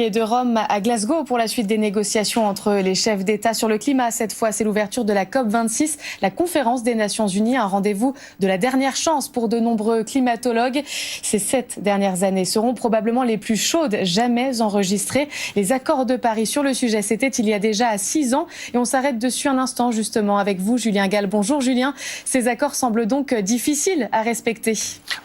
sommet de Rome à Glasgow pour la suite des négociations entre les chefs d'État sur le climat. Cette fois, c'est l'ouverture de la COP26, la conférence des Nations Unies, un rendez-vous de la dernière chance pour de nombreux climatologues. Ces 7 dernières années seront probablement les plus chaudes jamais enregistrées. Les accords de Paris sur le sujet, c'était il y a déjà 6 ans. Et on s'arrête dessus un instant justement avec vous, Julien Gall. Bonjour Julien. Ces accords semblent donc difficiles à respecter.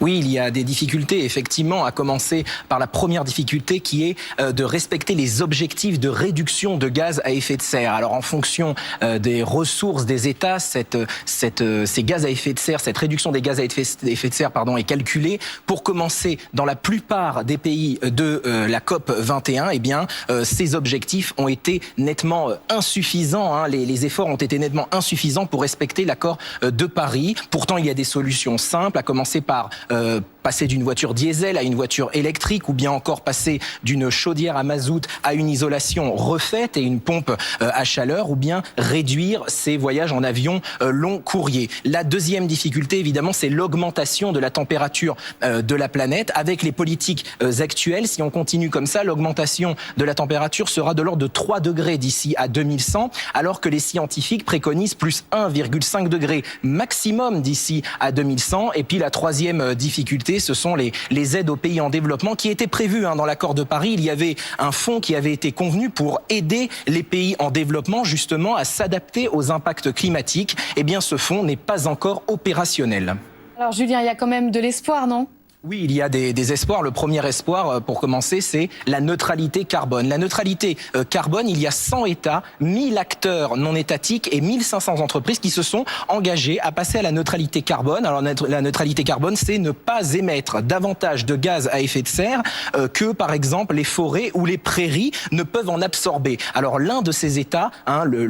Oui, il y a des difficultés, effectivement, à commencer par la première difficulté qui est de respecter les objectifs de réduction de gaz à effet de serre. Alors, en fonction des ressources des États, ces gaz à effet de serre, cette réduction des gaz à effet de serre, est calculée. Pour commencer, dans la plupart des pays de la COP 21, ces objectifs ont été nettement insuffisants. Les efforts ont été nettement insuffisants pour respecter l'accord de Paris. Pourtant, il y a des solutions simples, à commencer par passer d'une voiture diesel à une voiture électrique, ou bien encore passer d'une chaudière à mazout à une isolation refaite et une pompe à chaleur, ou bien réduire ses voyages en avion long courrier. La deuxième difficulté, évidemment, c'est l'augmentation de la température de la planète. Avec les politiques actuelles, si on continue comme ça, l'augmentation de la température sera de l'ordre de 3 degrés d'ici à 2100, alors que les scientifiques préconisent plus 1,5 degré maximum d'ici à 2100. Et puis la troisième difficulté, ce sont les aides aux pays en développement qui étaient prévues dans l'accord de Paris. Il y avait un fonds qui avait été convenu pour aider les pays en développement justement à s'adapter aux impacts climatiques. Eh bien, ce fonds n'est pas encore opérationnel. Alors Julien, il y a quand même de l'espoir, non ? Oui, il y a des espoirs. Le premier espoir, pour commencer, c'est la neutralité carbone. La neutralité carbone, il y a 100 États, 1000 acteurs non étatiques et 1500 entreprises qui se sont engagés à passer à la neutralité carbone. Alors la neutralité carbone, c'est ne pas émettre davantage de gaz à effet de serre que, par exemple, les forêts ou les prairies ne peuvent en absorber. Alors l'un de ces États,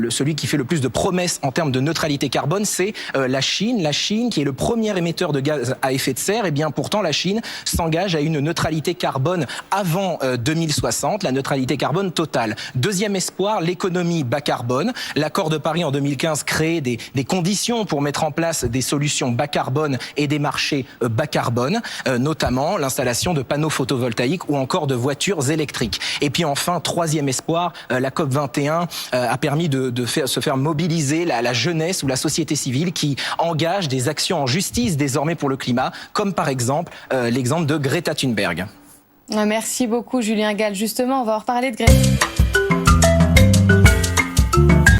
celui qui fait le plus de promesses en termes de neutralité carbone, c'est la Chine. La Chine, qui est le premier émetteur de gaz à effet de serre, et bien pourtant la Chine s'engage à une neutralité carbone avant 2060, la neutralité carbone totale. Deuxième espoir, l'économie bas carbone. L'accord de Paris en 2015 crée des conditions pour mettre en place des solutions bas carbone et des marchés bas carbone, notamment l'installation de panneaux photovoltaïques ou encore de voitures électriques. Et puis enfin, troisième espoir, la COP 21 a permis de se faire mobiliser la jeunesse ou la société civile qui engage des actions en justice désormais pour le climat, comme par exemple l'exemple de Greta Thunberg. Merci beaucoup Julien Gall. Justement, on va en reparler de Greta.